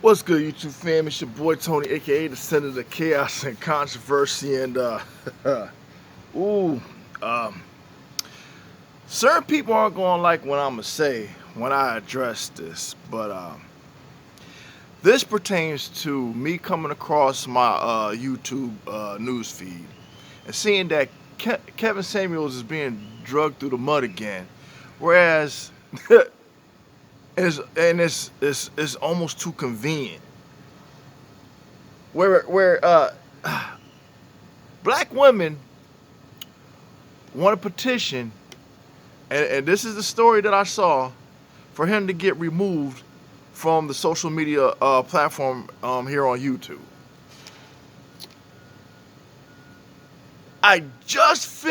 What's good, YouTube fam? It's your boy Tony, aka the Center of the Chaos and Controversy, and ooh, um, certain people aren't gonna like what I'm gonna say when I address this, but this pertains to me coming across my YouTube news feed and seeing that Kevin Samuels is being drugged through the mud again, whereas it's almost too convenient. Where black women want a petition, and this is the story that I saw, for him to get removed from the social media platform here on YouTube. I just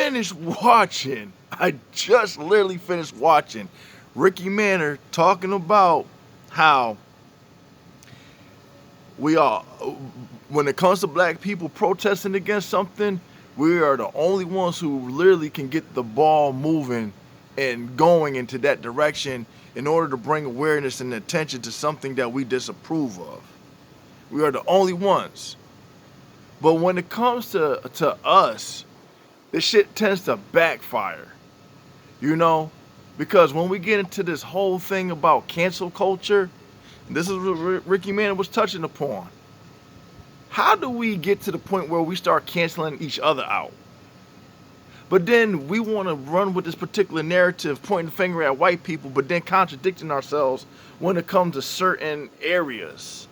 literally finished watching Ricky Manor talking about how we are, when it comes to black people protesting against something, we are the only ones who literally can get the ball moving and going into that direction in order to bring awareness and attention to something that we disapprove of. We are the only ones. But when it comes to us, this shit tends to backfire, you know? Because when we get into this whole thing about cancel culture, this is what Ricky Mann was touching upon. How do we get to the point where we start canceling each other out? But then we want to run with this particular narrative, pointing the finger at white people, but then contradicting ourselves when it comes to certain areas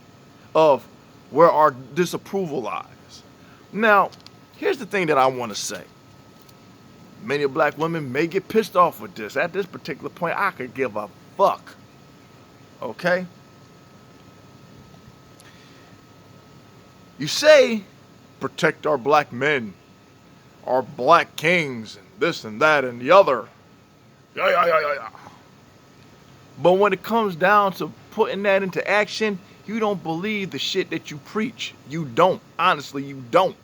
of where our disapproval lies. Now, here's the thing that I want to say. Many black women may get pissed off with this. At this particular point, I could give a fuck. Okay? You say, protect our black men, our black kings, and this and that and the other. Yeah. But when it comes down to putting that into action, you don't believe the shit that you preach. You don't. Honestly, you don't.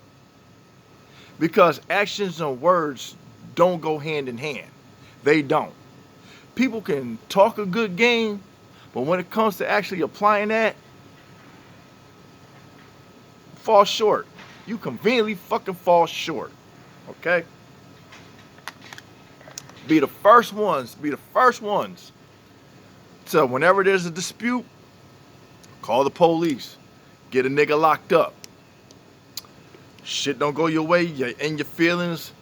Because actions and words don't go hand in hand. They don't. People can talk a good game, but when it comes to actually applying that, fall short. You conveniently fucking fall short. Okay? Be the first ones to, whenever there's a dispute, call the police. Get a nigga locked up. Shit don't go your way, you're in your feelings.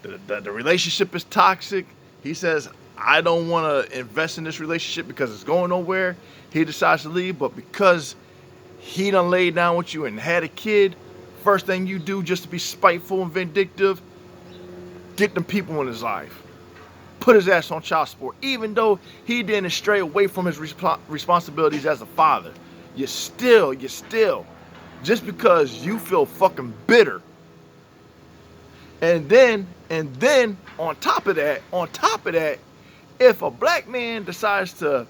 The relationship is toxic. He says, I don't want to invest in this relationship because it's going nowhere. He decides to leave, but because he done laid down with you and had a kid, first thing you do just to be spiteful and vindictive, get them people in his life. Put his ass on child support. Even though he didn't stray away from his responsibilities as a father. You still, just because you feel fucking bitter. And then on top of that, if a black man decides to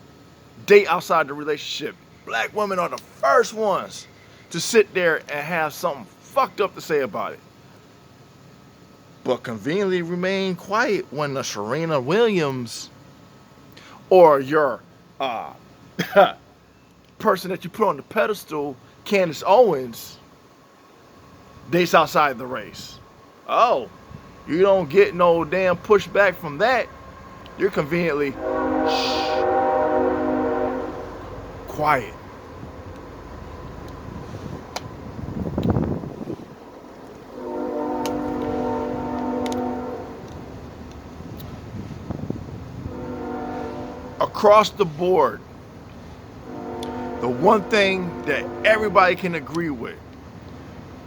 date outside the relationship, black women are the first ones to sit there and have something fucked up to say about it. But conveniently remain quiet when the Serena Williams or your person that you put on the pedestal, Candace Owens, dates outside the race. Oh, you don't get no damn pushback from that. You're conveniently quiet. Across the board, the one thing that everybody can agree with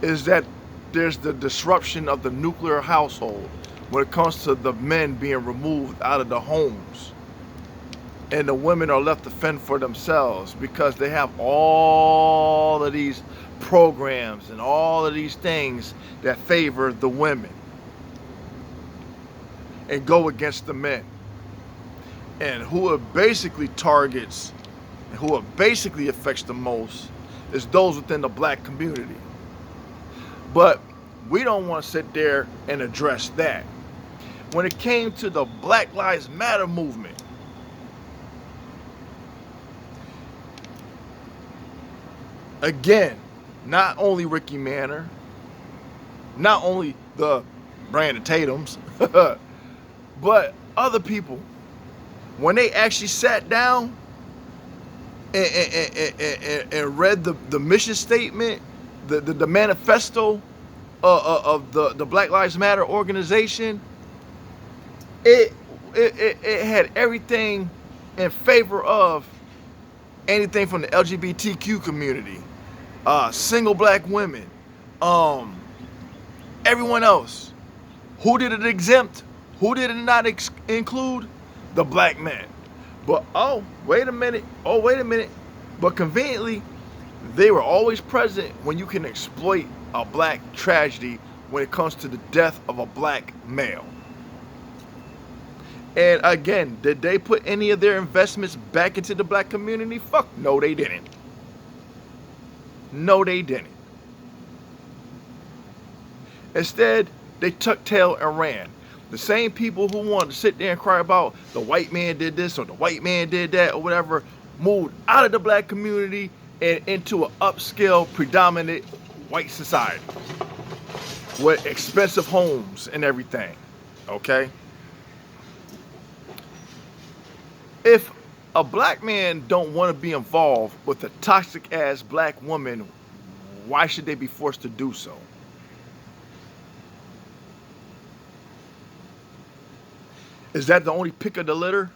is that there's the disruption of the nuclear household when it comes to the men being removed out of the homes. And the women are left to fend for themselves because they have all of these programs and all of these things that favor the women and go against the men. And who it basically targets and who it basically affects the most is those within the black community. But we don't want to sit there and address that. When it came to the Black Lives Matter movement, Again, not only Ricky Manor, not only the Brandon Tatums, but other people, when they actually sat down and read the mission statement, the manifesto of the Black Lives Matter organization, it had everything in favor of anything from the LGBTQ community, single black women, everyone else. Who did it exempt? Who did it not include? The black man. But wait a minute. But conveniently, they were always present when you can exploit a black tragedy when it comes to the death of a black male. And again, did they put any of their investments back into the black community? Fuck no, they didn't. No, they didn't. Instead, they tucked tail and ran. The same people who wanted to sit there and cry about the white man did this or the white man did that or whatever, moved out of the black community and into an upscale, predominant white society with expensive homes and everything. Okay? If a black man don't want to be involved with a toxic ass black woman, why should they be forced to do so? Is that the only pick of the litter?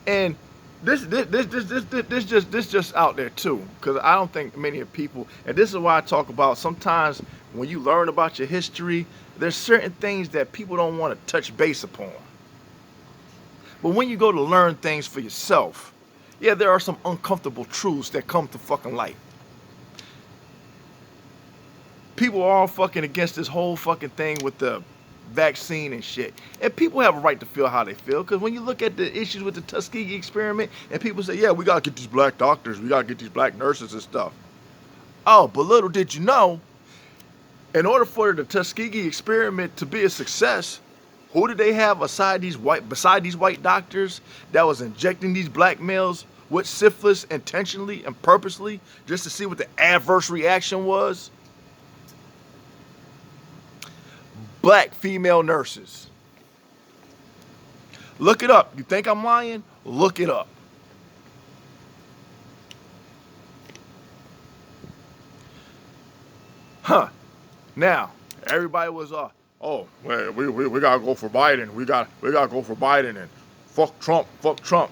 And this just out there too, because I don't think many people, and this is why I talk about sometimes when you learn about your history, there's certain things that people don't want to touch base upon. But when you go to learn things for yourself, yeah, there are some uncomfortable truths that come to fucking light. People are all fucking against this whole fucking thing with the vaccine and shit. And people have a right to feel how they feel, because when you look at the issues with the Tuskegee Experiment and people say, yeah, we gotta get these black doctors, we gotta get these black nurses and stuff. Oh, but little did you know, in order for the Tuskegee Experiment to be a success, who did they have beside these white doctors that was injecting these black males with syphilis intentionally and purposely just to see what the adverse reaction was? Black female nurses. Look it up. You think I'm lying? Look it up. Huh. Now, everybody was oh, well, we gotta go for Biden. We gotta go for Biden and fuck Trump.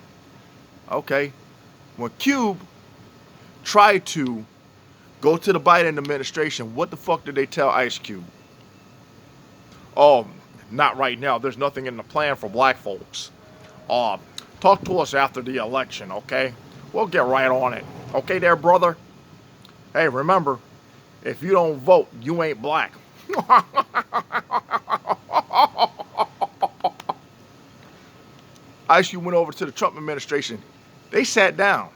Okay. When Cube tried to go to the Biden administration, what the fuck did they tell Ice Cube? Oh, not right now. There's nothing in the plan for black folks. Talk to us after the election, okay? We'll get right on it. Okay there, brother? Hey, remember, if you don't vote, you ain't black. Ice Cube went over to the Trump administration. They sat down.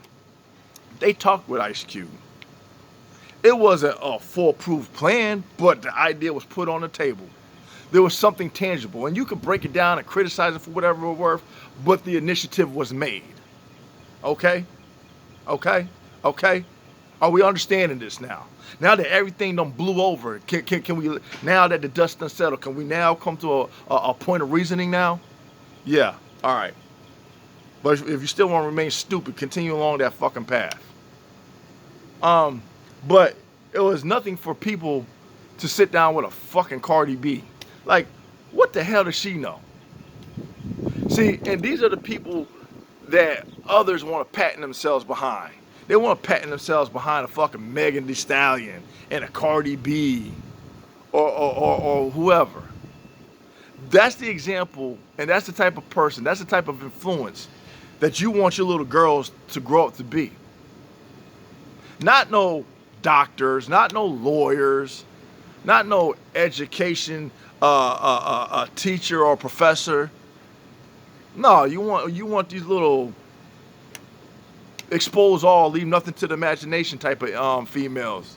They talked with Ice Cube. It wasn't a foolproof plan, but the idea was put on the table. There was something tangible, and you could break it down and criticize it for whatever it was worth, but the initiative was made. Okay? Okay? Okay? Are we understanding this now? Now that everything done blew over, can we, now that the dust done settled, can we now come to a point of reasoning now? Yeah, all right. But if you still want to remain stupid, continue along that fucking path. But it was nothing for people to sit down with a fucking Cardi B. Like, what the hell does she know? See, and these are the people that others want to patent themselves behind. They want to patent themselves behind a fucking Megan Thee Stallion and a Cardi B or whoever. That's the example, and that's the type of person, that's the type of influence that you want your little girls to grow up to be. Not no doctors, not no lawyers, not no education a teacher or professor. No, you want these little expose all, leave nothing to the imagination type of females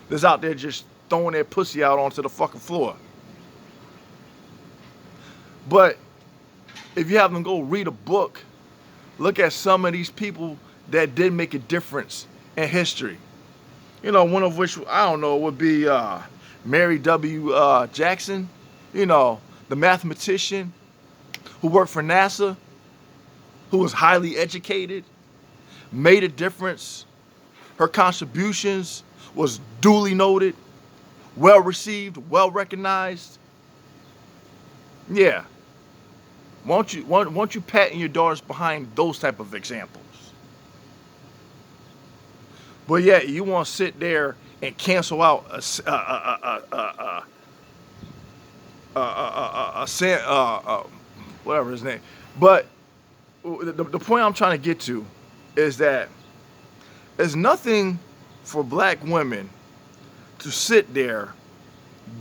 that's out there just throwing their pussy out onto the fucking floor. But if you have them go read a book, look at some of these people that did make a difference in history. You know, one of which, I don't know, would be Mary W. Jackson, you know, the mathematician who worked for NASA, who was highly educated, made a difference. Her contributions was duly noted, well received, well recognized. Yeah. Won't you patting your daughters behind those type of examples? But yeah, you want to sit there and cancel out whatever his name. But the point I'm trying to get to is that there's nothing for black women to sit there,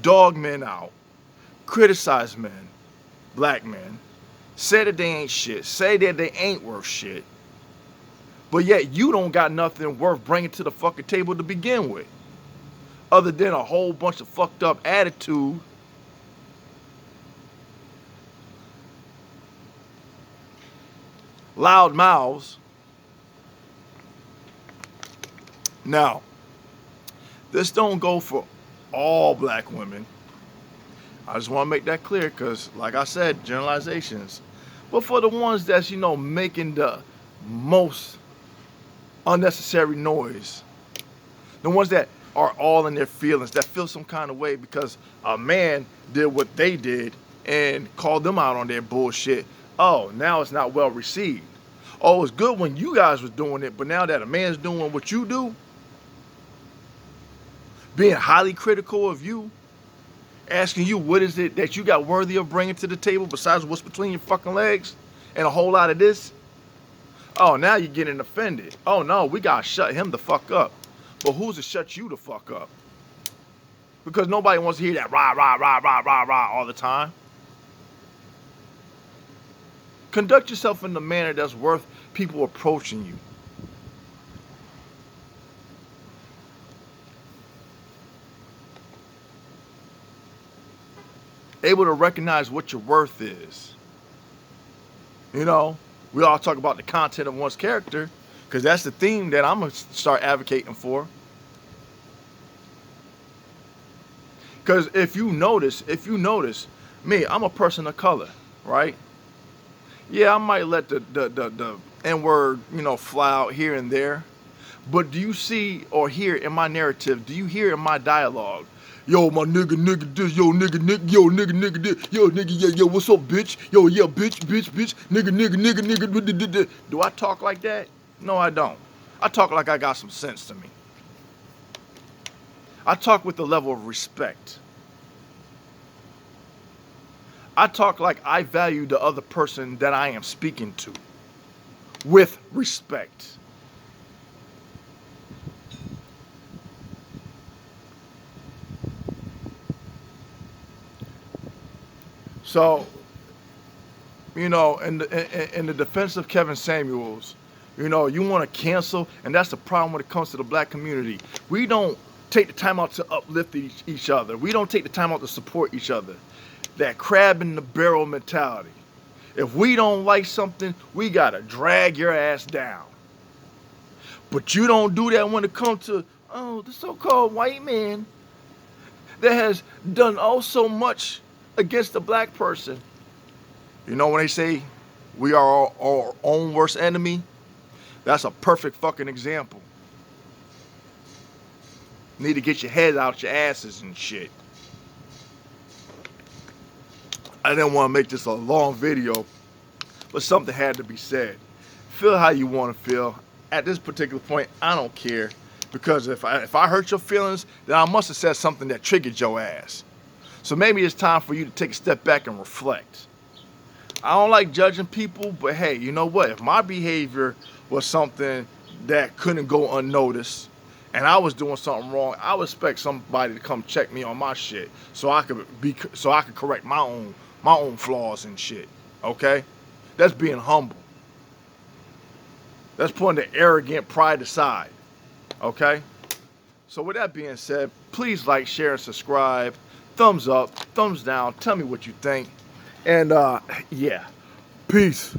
dog men out, criticize men, black men, say that they ain't shit, say that they ain't worth shit, but yet you don't got nothing worth bringing to the fucking table to begin with, other than a whole bunch of fucked up attitude, loud mouths. Now, this don't go for all black women. I just want to make that clear because, like I said, generalizations. But for the ones that's, you know, making the most unnecessary noise, the ones that are all in their feelings, that feel some kind of way because a man did what they did and called them out on their bullshit. Oh, now it's not well received. Oh, it's good when you guys was doing it, but now that a man's doing what you do, being highly critical of you, asking you what is it that you got worthy of bringing to the table besides what's between your fucking legs and a whole lot of this. Oh, now you're getting offended. Oh no, we gotta shut him the fuck up. But who's to shut you the fuck up? Because nobody wants to hear that rah, rah, rah, rah, rah, rah all the time. Conduct yourself in a manner that's worth people approaching you. Able to recognize what your worth is. You know, we all talk about the content of one's character because that's the theme that I'm going to start advocating for. Because if you notice, me, I'm a person of color, right? Yeah, I might let the N-word, you know, fly out here and there. But do you see or hear in my narrative, do you hear in my dialogue, yo, my nigga this, yo, nigga this, yo, nigga, yeah, what's up, bitch? Yo, yeah, bitch, nigga. Do I talk like that? No, I don't. I talk like I got some sense to me. I talk with a level of respect. I talk like I value the other person that I am speaking to with respect. So, you know, in the defense of Kevin Samuels, you know, you want to cancel, and that's the problem when it comes to the black community. We don't take the time out to uplift each other. We don't take the time out to support each other. That crab in the barrel mentality. If we don't like something, we got to drag your ass down. But you don't do that when it comes to, oh, the so-called white man that has done oh so much against the black person. You know when they say we are our own worst enemy? That's a perfect fucking example. You need to get your head out your asses and shit. I didn't want to make this a long video, but something had to be said. Feel how you want to feel. At this particular point, I don't care. Because if I hurt your feelings, then I must have said something that triggered your ass. So maybe it's time for you to take a step back and reflect. I don't like judging people, but hey, you know what? If my behavior was something that couldn't go unnoticed, and I was doing something wrong, I would expect somebody to come check me on my shit, so I could correct my own flaws and shit. Okay? That's being humble. That's putting the arrogant pride aside. Okay? So with that being said, please like, share, and subscribe. Thumbs up, thumbs down. Tell me what you think. And yeah, peace.